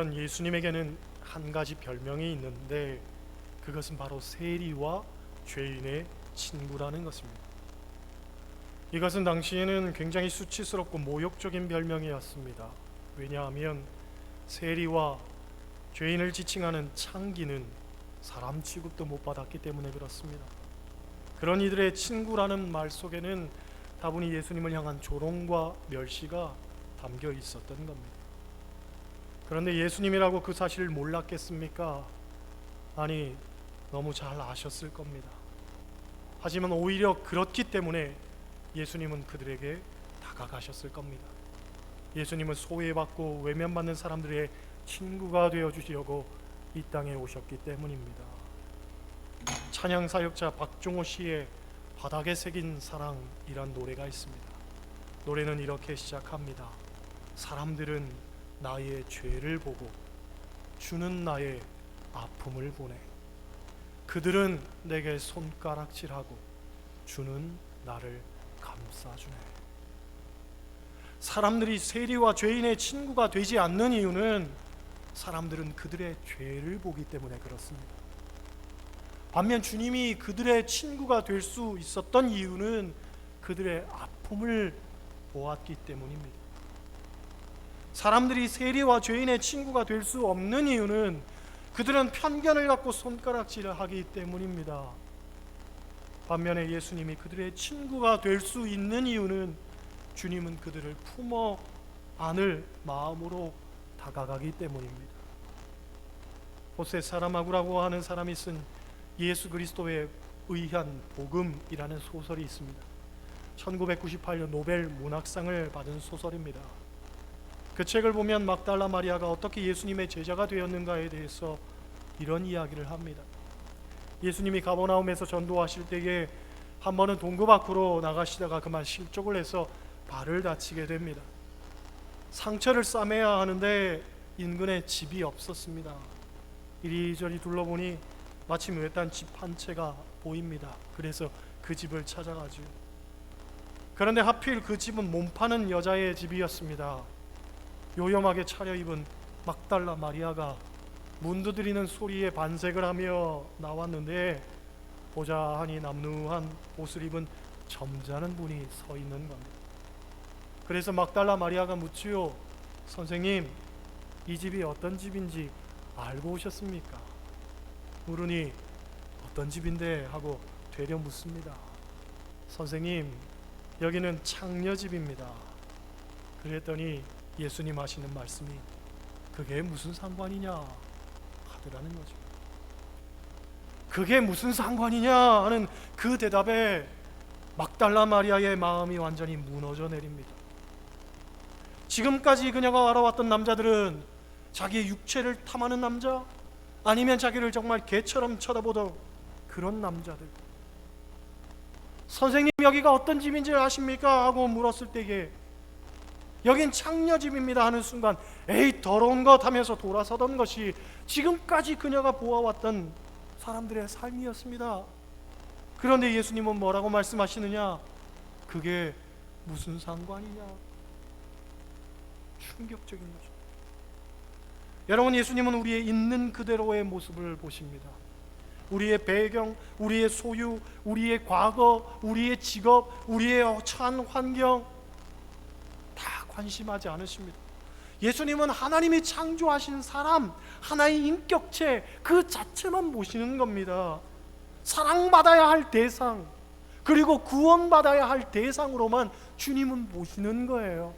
보면 예수님에게는 한 가지 별명이 있는데 그것은 바로 세리와 죄인의 친구라는 것입니다. 이것은 당시에는 굉장히 수치스럽고 모욕적인 별명이었습니다. 왜냐하면 세리와 죄인을 지칭하는 창기는 사람 취급도 못 받았기 때문에 그렇습니다. 그런 이들의 친구라는 말 속에는 다분히 예수님을 향한 조롱과 멸시가 담겨 있었던 겁니다. 그런데 예수님이라고 그 사실을 몰랐겠습니까? 아니, 너무 잘 아셨을 겁니다. 하지만 오히려 그렇기 때문에 예수님은 그들에게 다가가셨을 겁니다. 예수님은 소외받고 외면받는 사람들의 친구가 되어주시려고 이 땅에 오셨기 때문입니다. 찬양 사역자 박종호 씨의 바닥에 새긴 사랑이란 노래가 있습니다. 노래는 이렇게 시작합니다. 사람들은 나의 죄를 보고 주는 나의 아픔을 보네. 그들은 내게 손가락질하고 주는 나를 감싸주네. 사람들이 세리와 죄인의 친구가 되지 않는 이유는 사람들은 그들의 죄를 보기 때문에 그렇습니다. 반면 주님이 그들의 친구가 될 수 있었던 이유는 그들의 아픔을 보았기 때문입니다. 사람들이 세리와 죄인의 친구가 될 수 없는 이유는 그들은 편견을 갖고 손가락질을 하기 때문입니다. 반면에 예수님이 그들의 친구가 될 수 있는 이유는 주님은 그들을 품어 안을 마음으로 다가가기 때문입니다. 호세 사라마구라고 하는 사람이 쓴 예수 그리스도의 의한 복음이라는 소설이 있습니다. 1998년 노벨 문학상을 받은 소설입니다. 그 책을 보면 막달라 마리아가 어떻게 예수님의 제자가 되었는가에 대해서 이런 이야기를 합니다. 예수님이 가버나움에서 전도하실 때에 한 번은 동굴 밖으로 나가시다가 그만 실족을 해서 발을 다치게 됩니다. 상처를 싸매야 하는데 인근에 집이 없었습니다. 이리저리 둘러보니 마침 외딴 집 한 채가 보입니다. 그래서 그 집을 찾아가죠. 그런데 하필 그 집은 몸 파는 여자의 집이었습니다. 요염하게 차려입은 막달라 마리아가 문 두드리는 소리에 반색을 하며 나왔는데 보자하니 남루한 옷을 입은 점잖은 분이 서 있는 겁니다. 그래서 막달라 마리아가 묻지요. 선생님, 이 집이 어떤 집인지 알고 오셨습니까? 물으니 어떤 집인데 하고 되려 묻습니다. 선생님, 여기는 창녀집입니다. 그랬더니 예수님 하시는 말씀이 그게 무슨 상관이냐 하더라는 거죠. 그게 무슨 상관이냐 하는 그 대답에 막달라 마리아의 마음이 완전히 무너져 내립니다. 지금까지 그녀가 알아왔던 남자들은 자기의 육체를 탐하는 남자, 아니면 자기를 정말 개처럼 쳐다보던 그런 남자들. 선생님, 여기가 어떤 집인지 아십니까? 하고 물었을 때에 여긴 창녀집입니다 하는 순간 에이 더러운 것 하면서 돌아서던 것이 지금까지 그녀가 보아왔던 사람들의 삶이었습니다. 그런데 예수님은 뭐라고 말씀하시느냐? 그게 무슨 상관이냐? 충격적인 거죠. 여러분, 예수님은 우리의 있는 그대로의 모습을 보십니다. 우리의 배경, 우리의 소유, 우리의 과거, 우리의 직업, 우리의 처한 환경 다 관심하지 않으십니다. 예수님은 하나님이 창조하신 사람, 하나의 인격체 그 자체만 보시는 겁니다. 사랑받아야 할 대상, 그리고 구원받아야 할 대상으로만 주님은 보시는 거예요.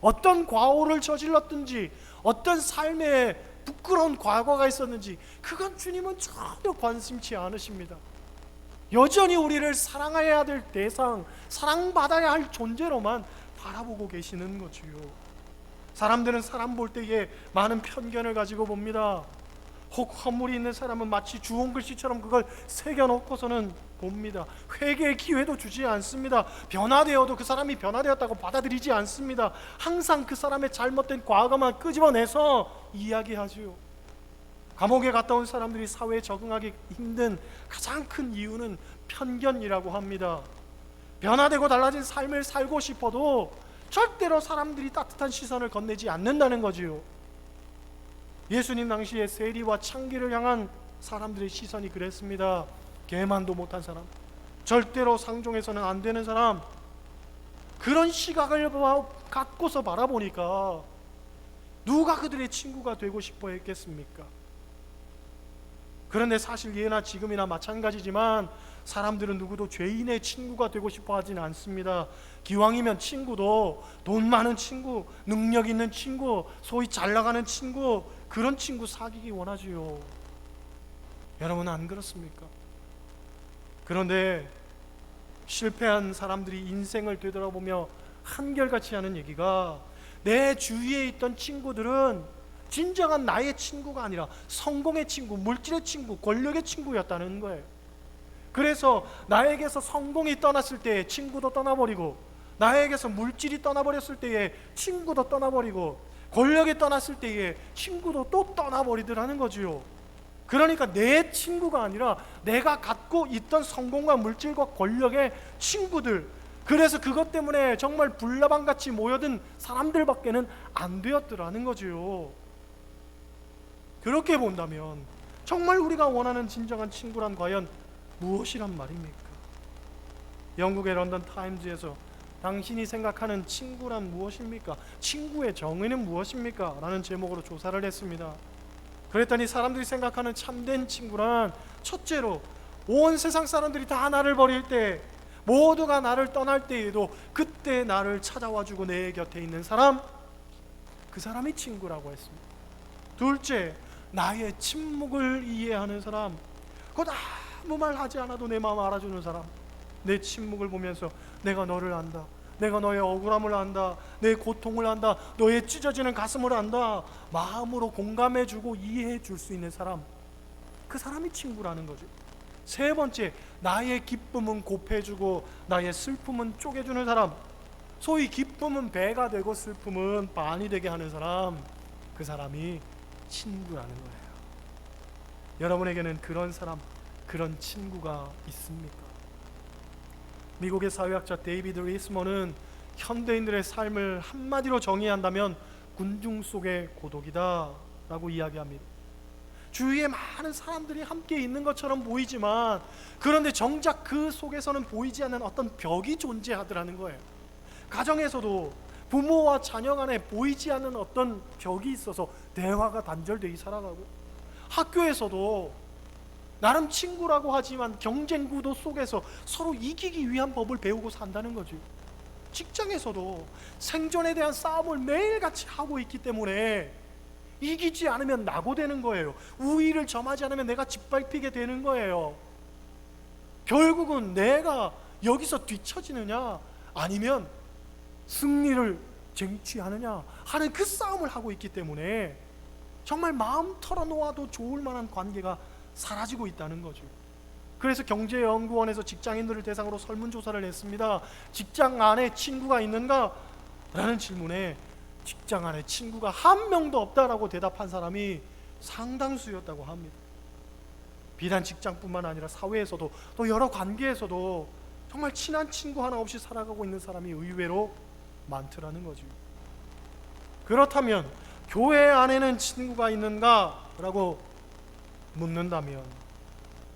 어떤 과오를 저질렀든지 어떤 삶에 부끄러운 과거가 있었는지 그건 주님은 전혀 관심치 않으십니다. 여전히 우리를 사랑해야 될 대상, 사랑받아야 할 존재로만 바라보고 계시는 거지요. 사람들은 사람 볼 때에 많은 편견을 가지고 봅니다. 혹 허물이 있는 사람은 마치 주홍 글씨처럼 그걸 새겨놓고서는 봅니다. 회개의 기회도 주지 않습니다. 변화되어도 그 사람이 변화되었다고 받아들이지 않습니다. 항상 그 사람의 잘못된 과거만 끄집어내서 이야기하지요. 감옥에 갔다 온 사람들이 사회에 적응하기 힘든 가장 큰 이유는 편견이라고 합니다. 변화되고 달라진 삶을 살고 싶어도 절대로 사람들이 따뜻한 시선을 건네지 않는다는 거지요. 예수님 당시에 세리와 창기를 향한 사람들의 시선이 그랬습니다. 개만도 못한 사람, 절대로 상종해서는 안 되는 사람, 그런 시각을 갖고서 바라보니까 누가 그들의 친구가 되고 싶어 했겠습니까? 그런데 사실 예나 지금이나 마찬가지지만 사람들은 누구도 죄인의 친구가 되고 싶어 하지는 않습니다. 기왕이면 친구도 돈 많은 친구, 능력 있는 친구, 소위 잘 나가는 친구, 그런 친구 사귀기 원하지요. 여러분 안 그렇습니까? 그런데 실패한 사람들이 인생을 되돌아보며 한결같이 하는 얘기가, 내 주위에 있던 친구들은 진정한 나의 친구가 아니라 성공의 친구, 물질의 친구, 권력의 친구였다는 거예요. 그래서 나에게서 성공이 떠났을 때 친구도 떠나버리고, 나에게서 물질이 떠나버렸을 때에 친구도 떠나버리고, 권력이 떠났을 때에 친구도 또 떠나버리더라는 거지요. 그러니까 내 친구가 아니라 내가 갖고 있던 성공과 물질과 권력의 친구들, 그래서 그것 때문에 정말 불나방같이 모여든 사람들밖에는 안 되었더라는 거지요. 그렇게 본다면 정말 우리가 원하는 진정한 친구란 과연 무엇이란 말입니까? 영국의 런던 타임즈에서 당신이 생각하는 친구란 무엇입니까? 친구의 정의는 무엇입니까? 라는 제목으로 조사를 했습니다. 그랬더니 사람들이 생각하는 참된 친구란, 첫째로 온 세상 사람들이 다 나를 버릴 때, 모두가 나를 떠날 때에도 그때 나를 찾아와주고 내 곁에 있는 사람, 그 사람이 친구라고 했습니다. 둘째, 나의 침묵을 이해하는 사람, 곧 아무 말 하지 않아도 내 마음 알아주는 사람, 내 침묵을 보면서 내가 너를 안다, 내가 너의 억울함을 안다, 내 고통을 안다, 너의 찢어지는 가슴을 안다, 마음으로 공감해주고 이해해줄 수 있는 사람, 그 사람이 친구라는 거죠. 세 번째, 나의 기쁨은 곱해주고 나의 슬픔은 쪼개주는 사람, 소위 기쁨은 배가 되고 슬픔은 반이 되게 하는 사람, 그 사람이 친구라는 거예요. 여러분에게는 그런 사람, 그런 친구가 있습니까? 미국의 사회학자 데이비드 리스먼은 현대인들의 삶을 한마디로 정의한다면 군중 속의 고독이다 라고 이야기합니다. 주위에 많은 사람들이 함께 있는 것처럼 보이지만, 그런데 정작 그 속에서는 보이지 않는 어떤 벽이 존재하더라는 거예요. 가정에서도 부모와 자녀 간에 보이지 않는 어떤 벽이 있어서 대화가 단절되어 살아가고, 학교에서도 나름 친구라고 하지만 경쟁 구도 속에서 서로 이기기 위한 법을 배우고 산다는 거죠. 직장에서도 생존에 대한 싸움을 매일같이 하고 있기 때문에 이기지 않으면 낙오되는 거예요. 우위를 점하지 않으면 내가 짓밟히게 되는 거예요. 결국은 내가 여기서 뒤처지느냐 아니면 승리를 쟁취하느냐 하는 그 싸움을 하고 있기 때문에 정말 마음 털어놓아도 좋을 만한 관계가 사라지고 있다는 거죠. 그래서 경제연구원에서 직장인들을 대상으로 설문조사를 했습니다. 직장 안에 친구가 있는가? 라는 질문에 직장 안에 친구가 한 명도 없다라고 대답한 사람이 상당수였다고 합니다. 비단 직장뿐만 아니라 사회에서도 또 여러 관계에서도 정말 친한 친구 하나 없이 살아가고 있는 사람이 의외로 많더라는 거죠. 그렇다면 교회 안에는 친구가 있는가? 라고 묻는다면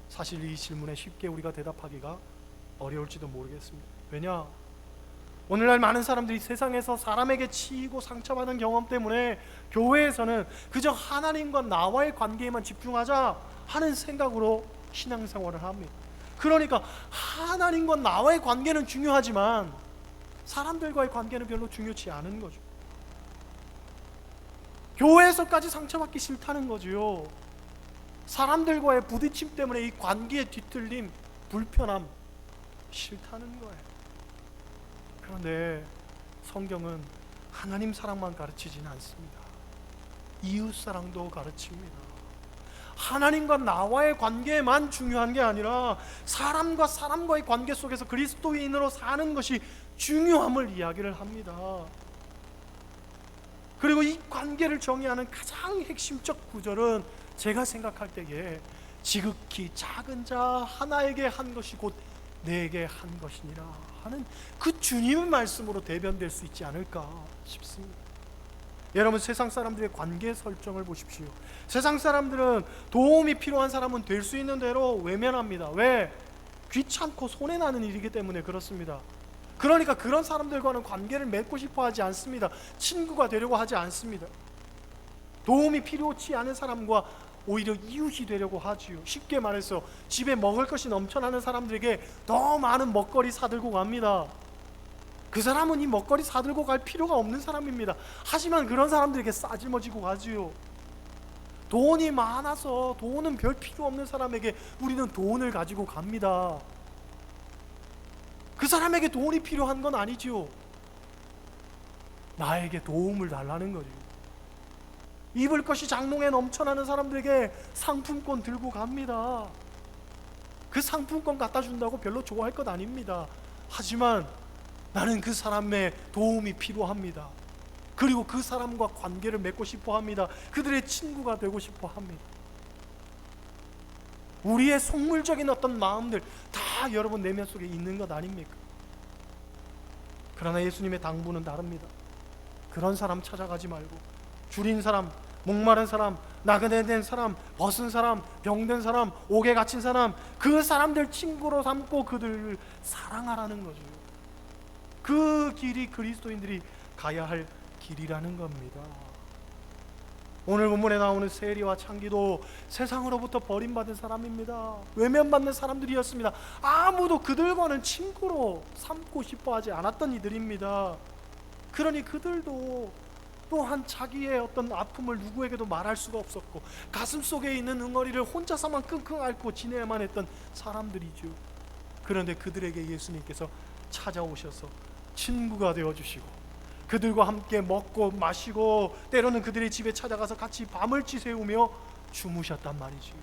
사실 이 질문에 쉽게 우리가 대답하기가 어려울지도 모르겠습니다. 왜냐? 오늘날 많은 사람들이 세상에서 사람에게 치이고 상처받은 경험 때문에 교회에서는 그저 하나님과 나와의 관계에만 집중하자 하는 생각으로 신앙생활을 합니다. 그러니까 하나님과 나와의 관계는 중요하지만 사람들과의 관계는 별로 중요치 않은 거죠. 교회에서까지 상처받기 싫다는 거죠. 사람들과의 부딪힘 때문에 이 관계의 뒤틀림, 불편함 싫다는 거예요. 그런데 성경은 하나님 사랑만 가르치지는 않습니다. 이웃 사랑도 가르칩니다. 하나님과 나와의 관계만 중요한 게 아니라 사람과 사람과의 관계 속에서 그리스도인으로 사는 것이 중요함을 이야기를 합니다. 그리고 이 관계를 정의하는 가장 핵심적 구절은 제가 생각할 때에 지극히 작은 자 하나에게 한 것이 곧 내게 한 것이니라 하는 그 주님의 말씀으로 대변될 수 있지 않을까 싶습니다. 여러분, 세상 사람들의 관계 설정을 보십시오. 세상 사람들은 도움이 필요한 사람은 될 수 있는 대로 외면합니다. 왜? 귀찮고 손해나는 일이기 때문에 그렇습니다. 그러니까 그런 사람들과는 관계를 맺고 싶어 하지 않습니다. 친구가 되려고 하지 않습니다. 도움이 필요치 않은 사람과 오히려 이웃이 되려고 하지요. 쉽게 말해서 집에 먹을 것이 넘쳐나는 사람들에게 더 많은 먹거리 사들고 갑니다. 그 사람은 이 먹거리 사들고 갈 필요가 없는 사람입니다. 하지만 그런 사람들에게 싸질머지고 가지요. 돈이 많아서 돈은 별 필요 없는 사람에게 우리는 돈을 가지고 갑니다. 그 사람에게 돈이 필요한 건 아니지요. 나에게 도움을 달라는 거죠. 입을 것이 장롱에 넘쳐나는 사람들에게 상품권 들고 갑니다. 그 상품권 갖다 준다고 별로 좋아할 것 아닙니다. 하지만 나는 그 사람의 도움이 필요합니다. 그리고 그 사람과 관계를 맺고 싶어 합니다. 그들의 친구가 되고 싶어 합니다. 우리의 속물적인 어떤 마음들 다 여러분 내면 속에 있는 것 아닙니까? 그러나 예수님의 당부는 다릅니다. 그런 사람 찾아가지 말고 줄인 사람, 목마른 사람, 나그네 된 사람, 벗은 사람, 병든 사람, 옥에 갇힌 사람, 그 사람들 친구로 삼고 그들을 사랑하라는 거죠. 그 길이 그리스도인들이 가야 할 길이라는 겁니다. 오늘 본문에 나오는 세리와 창기도 세상으로부터 버림받은 사람입니다. 외면받는 사람들이었습니다. 아무도 그들과는 친구로 삼고 싶어 하지 않았던 이들입니다. 그러니 그들도 또한 자기의 어떤 아픔을 누구에게도 말할 수가 없었고 가슴속에 있는 응어리를 혼자서만 끙끙 앓고 지내야만 했던 사람들이죠. 그런데 그들에게 예수님께서 찾아오셔서 친구가 되어주시고 그들과 함께 먹고 마시고 때로는 그들의 집에 찾아가서 같이 밤을 지새우며 주무셨단 말이지요.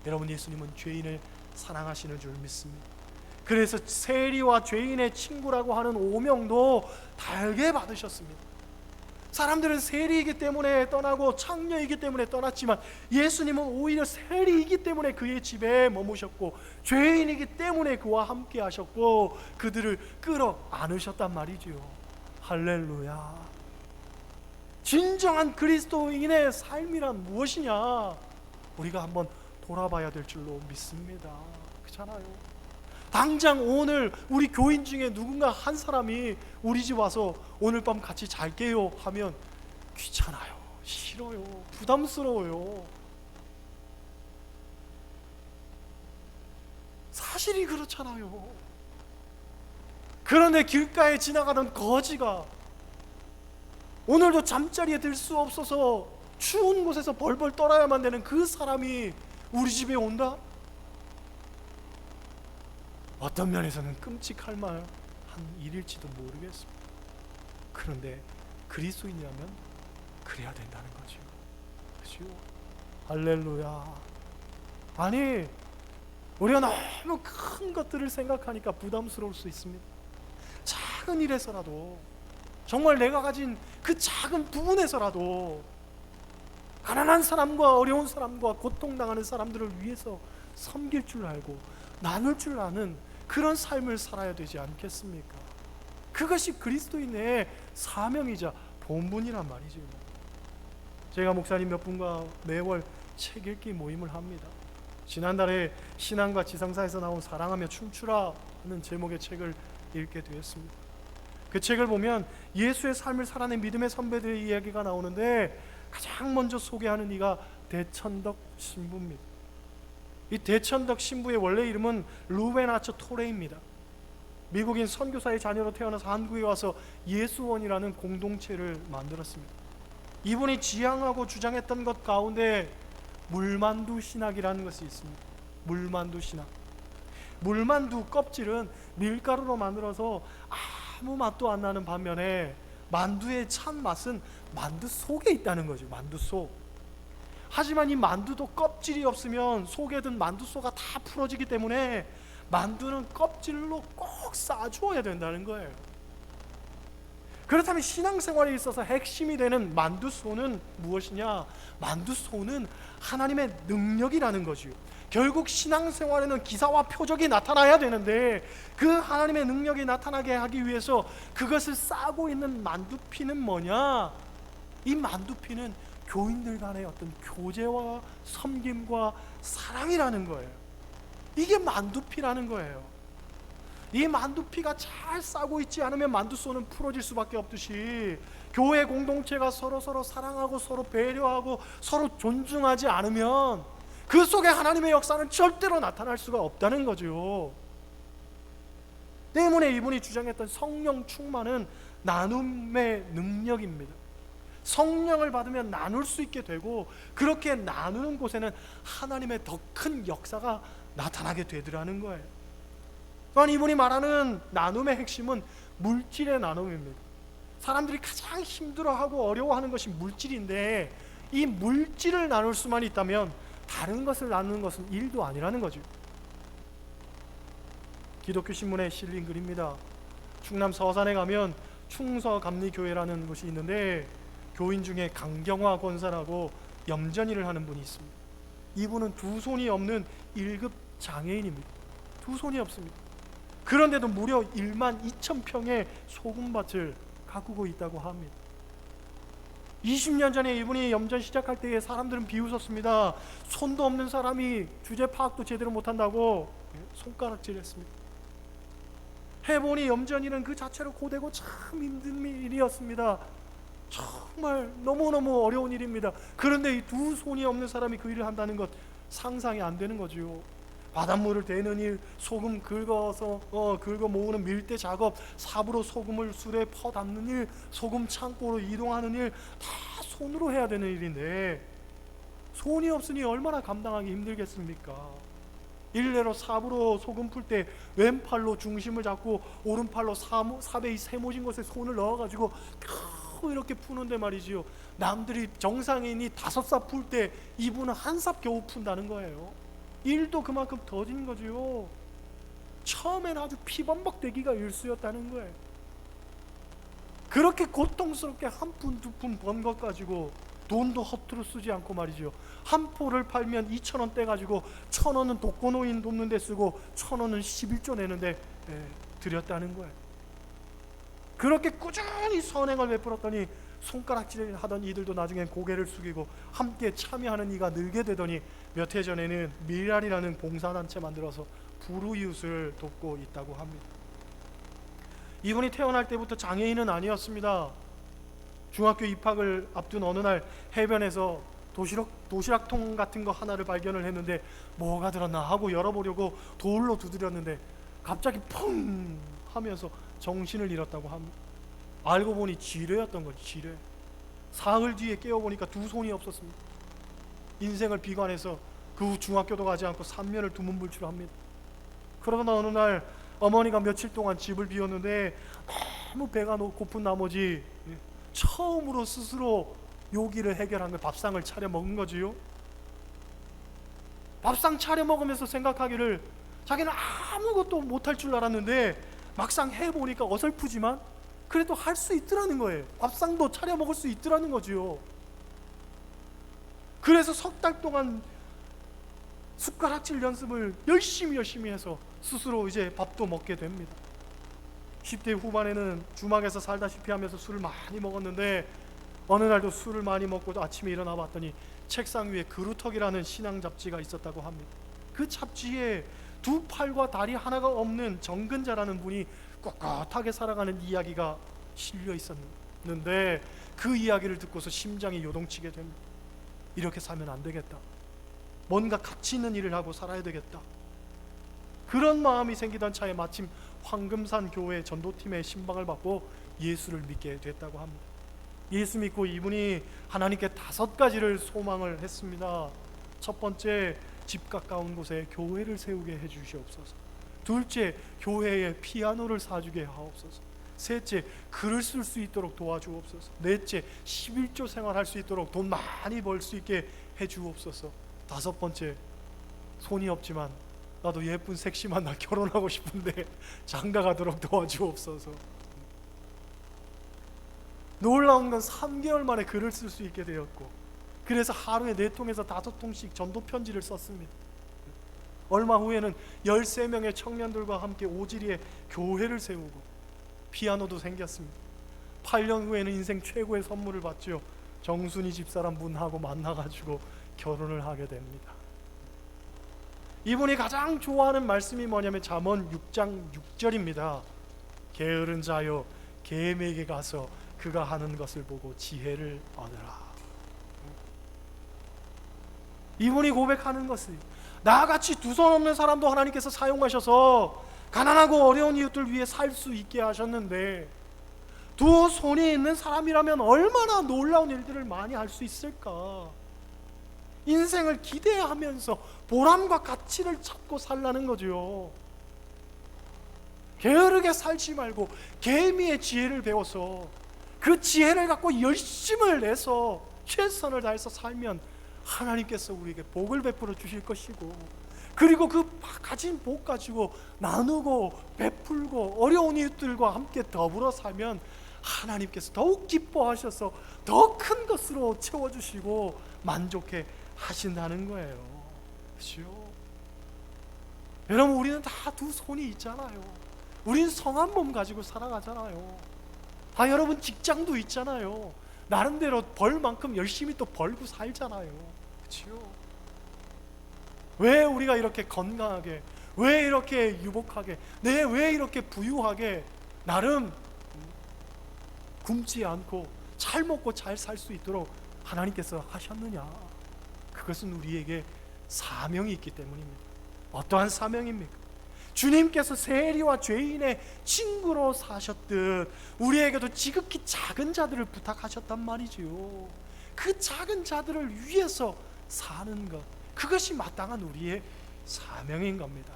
여러분, 예수님은 죄인을 사랑하시는 줄 믿습니다. 그래서 세리와 죄인의 친구라고 하는 오명도 달게 받으셨습니다. 사람들은 세리이기 때문에 떠나고 창녀이기 때문에 떠났지만 예수님은 오히려 세리이기 때문에 그의 집에 머무셨고 죄인이기 때문에 그와 함께 하셨고 그들을 끌어 안으셨단 말이지요. 할렐루야. 진정한 그리스도인의 삶이란 무엇이냐, 우리가 한번 돌아봐야 될 줄로 믿습니다. 그렇잖아요. 당장 오늘 우리 교인 중에 누군가 한 사람이 우리 집 와서 오늘 밤 같이 잘게요 하면 귀찮아요, 싫어요, 부담스러워요. 사실이 그렇잖아요. 그런데 길가에 지나가던 거지가 오늘도 잠자리에 들 수 없어서 추운 곳에서 벌벌 떨어야만 되는 그 사람이 우리 집에 온다? 어떤 면에서는 끔찍할 만한 일일지도 모르겠습니다. 그런데 그리스도인이라면 그래야 된다는 거죠. 그렇죠? 할렐루야. 아니, 우리가 너무 큰 것들을 생각하니까 부담스러울 수 있습니다. 작은 일에서라도, 정말 내가 가진 그 작은 부분에서라도 가난한 사람과 어려운 사람과 고통당하는 사람들을 위해서 섬길 줄 알고 나눌 줄 아는 그런 삶을 살아야 되지 않겠습니까? 그것이 그리스도인의 사명이자 본분이란 말이죠. 제가 목사님 몇 분과 매월 책 읽기 모임을 합니다. 지난달에 신앙과 지상사에서 나온 사랑하며 춤추라 하는 제목의 책을 읽게 되었습니다. 그 책을 보면 예수의 삶을 살아낸 믿음의 선배들의 이야기가 나오는데 가장 먼저 소개하는 이가 대천덕 신부입니다. 이 대천덕 신부의 원래 이름은 루베나처 토레입니다. 미국인 선교사의 자녀로 태어나서 한국에 와서 예수원이라는 공동체를 만들었습니다. 이분이 지향하고 주장했던 것 가운데 물만두 신학이라는 것이 있습니다. 물만두 신학. 물만두 껍질은 밀가루로 만들어서 아무 맛도 안 나는 반면에 만두의 찬 맛은 만두 속에 있다는 거죠. 만두 속. 하지만 이 만두도 껍질이 없으면 속에 든 만두소가 다 풀어지기 때문에 만두는 껍질로 꼭 싸주어야 된다는 거예요. 그렇다면 신앙생활에 있어서 핵심이 되는 만두소는 무엇이냐? 만두소는 하나님의 능력이라는 거지요. 결국 신앙생활에는 기사와 표적이 나타나야 되는데 그 하나님의 능력이 나타나게 하기 위해서 그것을 싸고 있는 만두피는 뭐냐? 이 만두피는 교인들 간의 어떤 교제와 섬김과 사랑이라는 거예요. 이게 만두피라는 거예요. 이 만두피가 잘 싸고 있지 않으면 만두소는 풀어질 수밖에 없듯이 교회 공동체가 서로 사랑하고 서로 배려하고 서로 존중하지 않으면 그 속에 하나님의 역사는 절대로 나타날 수가 없다는 거죠. 때문에 이분이 주장했던 성령 충만은 나눔의 능력입니다. 성령을 받으면 나눌 수 있게 되고, 그렇게 나누는 곳에는 하나님의 더 큰 역사가 나타나게 되더라는 거예요. 또한 이분이 말하는 나눔의 핵심은 물질의 나눔입니다. 사람들이 가장 힘들어하고 어려워하는 것이 물질인데, 이 물질을 나눌 수만 있다면 다른 것을 나누는 것은 일도 아니라는 거죠. 기독교 신문에 실린 글입니다. 충남 서산에 가면 충서감리교회라는 곳이 있는데, 교인 중에 강경화 권사라고 염전일을 하는 분이 있습니다. 이분은 두 손이 없는 1급 장애인입니다. 두 손이 없습니다. 그런데도 무려 12,000평의 소금밭을 가꾸고 있다고 합니다. 20년 전에 이분이 염전 시작할 때에 사람들은 비웃었습니다. 손도 없는 사람이 주제 파악도 제대로 못한다고 손가락질했습니다. 해보니 염전일은 그 자체로 고되고 참 힘든 일이었습니다. 정말 너무너무 어려운 일입니다. 그런데 이 두 손이 없는 사람이 그 일을 한다는 것 상상이 안 되는 거죠. 바닷물을 대는 일, 소금 긁어 모으는 밀대 작업, 삽으로 소금을 술에 퍼 담는 일, 소금 창고로 이동하는 일, 다 손으로 해야 되는 일인데 손이 없으니 얼마나 감당하기 힘들겠습니까? 일례로 삽으로 소금 풀 때 왼팔로 중심을 잡고 오른팔로 삽의 이 세모진 곳에 손을 넣어가지고 겨우 이렇게 푸는데 말이지요, 남들이 정상인이 5삽 풀 때 이분은 1삽 겨우 푼다는 거예요. 일도 그만큼 더딘 거죠. 처음엔 아주 피범벅대기가 일쑤였다는 거예요. 그렇게 고통스럽게 한 푼, 두 푼 번 것 가지고 돈도 허투루 쓰지 않고 말이죠, 한 포를 팔면 2,000원 떼가지고 1,000원은 독거노인 돕는 데 쓰고 1,000원은 11조 내는데 드렸다는 거예요. 그렇게 꾸준히 선행을 베풀었더니 손가락질 하던 이들도 나중엔 고개를 숙이고 함께 참여하는 이가 늘게 되더니 몇 해 전에는 미랄이라는 봉사단체 만들어서 불우이웃을 돕고 있다고 합니다. 이분이 태어날 때부터 장애인은 아니었습니다. 중학교 입학을 앞둔 어느 날 해변에서 도시락통 같은 거 하나를 발견을 했는데 뭐가 들었나 하고 열어보려고 돌로 두드렸는데 갑자기 펑 하면서 정신을 잃었다고 합니다. 알고 보니 지뢰였던 거지, 지뢰. 사흘 뒤에 깨어보니까 두 손이 없었습니다. 인생을 비관해서 그 후 중학교도 가지 않고 3년을 두문불출합니다. 그러다 어느 날 어머니가 며칠 동안 집을 비웠는데 너무 배가 고픈 나머지 처음으로 스스로 요기를 해결한 거, 밥상을 차려 먹은 거지요. 밥상 차려 먹으면서 생각하기를 자기는 아무것도 못할 줄 알았는데 막상 해보니까 어설프지만 그래도 할 수 있더라는 거예요. 밥상도 차려 먹을 수 있더라는 거지요. 그래서 3달 동안 숟가락질 연습을 열심히 해서 스스로 이제 밥도 먹게 됩니다. 10대 후반에는 주막에서 살다시피 하면서 술을 많이 먹었는데 어느 날도 술을 많이 먹고 아침에 일어나 봤더니 책상 위에 그루터기라는 신앙 잡지가 있었다고 합니다. 그 잡지에 두 팔과 다리 하나가 없는 정근자라는 분이 꼿꼿하게 살아가는 이야기가 실려 있었는데 그 이야기를 듣고서 심장이 요동치게 됩니다. 이렇게 살면 안 되겠다. 뭔가 가치 있는 일을 하고 살아야 되겠다. 그런 마음이 생기던 차에 마침 황금산 교회 전도팀의 신방을 받고 예수를 믿게 됐다고 합니다. 예수 믿고 이분이 하나님께 5가지를 소망을 했습니다. 첫 번째, 집 가까운 곳에 교회를 세우게 해주시옵소서. 둘째, 교회에 피아노를 사주게 하옵소서. 셋째, 글을 쓸 수 있도록 도와주옵소서. 넷째, 11조 생활할 수 있도록 돈 많이 벌 수 있게 해주옵소서. 5번째, 손이 없지만 나도 예쁜 섹시만 나 결혼하고 싶은데 장가가도록 도와주옵소서. 놀라운 건 3개월 만에 글을 쓸 수 있게 되었고, 그래서 하루에 4통에서 5통씩 전도 편지를 썼습니다. 얼마 후에는 13명의 청년들과 함께 오지리에 교회를 세우고 피아노도 생겼습니다. 8년 후에는 인생 최고의 선물을 받죠. 정순이 집사람 분하고 만나가지고 결혼을 하게 됩니다. 이분이 가장 좋아하는 말씀이 뭐냐면 잠언 6장 6절입니다. 게으른 자여 겜에게 가서 그가 하는 것을 보고 지혜를 얻으라. 이분이 고백하는 것은 나같이 두 손 없는 사람도 하나님께서 사용하셔서 가난하고 어려운 이웃들 위해 살 수 있게 하셨는데, 두 손이 있는 사람이라면 얼마나 놀라운 일들을 많이 할 수 있을까. 인생을 기대하면서 보람과 가치를 찾고 살라는 거죠. 게으르게 살지 말고 개미의 지혜를 배워서 그 지혜를 갖고 열심을 내서 최선을 다해서 살면 하나님께서 우리에게 복을 베풀어 주실 것이고, 그리고 그 가진 복 가지고 나누고 베풀고 어려운 이웃들과 함께 더불어 살면 하나님께서 더욱 기뻐하셔서 더 큰 것으로 채워주시고 만족해 하신다는 거예요. 그렇죠? 여러분, 우리는 다 두 손이 있잖아요. 우린 성한 몸 가지고 살아가잖아요. 여러분 직장도 있잖아요. 나름대로 벌 만큼 열심히 또 벌고 살잖아요. 그렇죠? 왜 우리가 이렇게 건강하게, 왜 이렇게 유복하게, 왜 이렇게 부유하게 나름 굶지 않고 잘 먹고 잘 살 수 있도록 하나님께서 하셨느냐? 그것은 우리에게 사명이 있기 때문입니다. 어떠한 사명입니까? 주님께서 세리와 죄인의 친구로 사셨듯 우리에게도 지극히 작은 자들을 부탁하셨단 말이지요. 그 작은 자들을 위해서 사는 것, 그것이 마땅한 우리의 사명인 겁니다.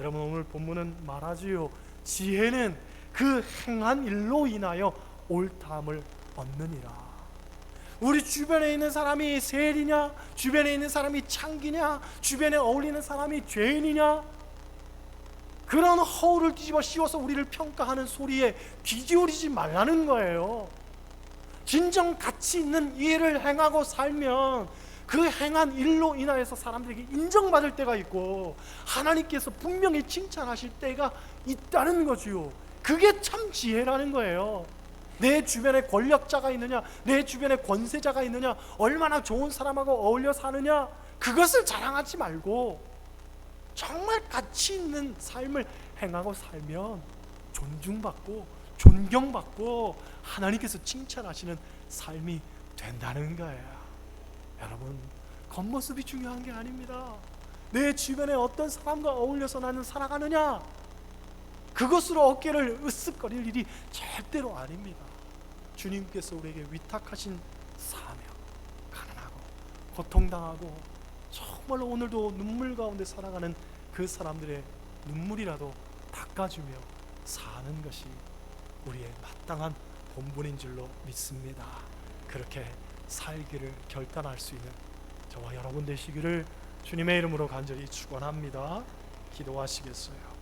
여러분, 오늘 본문은 말하지요. 지혜는 그 행한 일로 인하여 옳다함을 얻느니라. 우리 주변에 있는 사람이 세리냐, 주변에 있는 사람이 창기냐, 주변에 어울리는 사람이 죄인이냐, 그런 허울을 뒤집어 씌워서 우리를 평가하는 소리에 귀 기울이지 말라는 거예요. 진정 가치 있는 일을 행하고 살면 그 행한 일로 인하여서 사람들에게 인정받을 때가 있고 하나님께서 분명히 칭찬하실 때가 있다는 거지요. 그게 참 지혜라는 거예요. 내 주변에 권력자가 있느냐, 내 주변에 권세자가 있느냐, 얼마나 좋은 사람하고 어울려 사느냐, 그것을 자랑하지 말고 정말 가치 있는 삶을 행하고 살면 존중받고 존경받고 하나님께서 칭찬하시는 삶이 된다는 거예요. 여러분, 겉모습이 중요한 게 아닙니다. 내 주변에 어떤 사람과 어울려서 나는 살아가느냐, 그것으로 어깨를 으쓱거릴 일이 절대로 아닙니다. 주님께서 우리에게 위탁하신 사명, 가난하고 고통당하고 정말로 오늘도 눈물 가운데 살아가는 그 사람들의 눈물이라도 닦아주며 사는 것이 우리의 마땅한 본분인 줄로 믿습니다. 그렇게 살기를 결단할 수 있는 저와 여러분 되시기를 주님의 이름으로 간절히 축원합니다. 기도하시겠어요?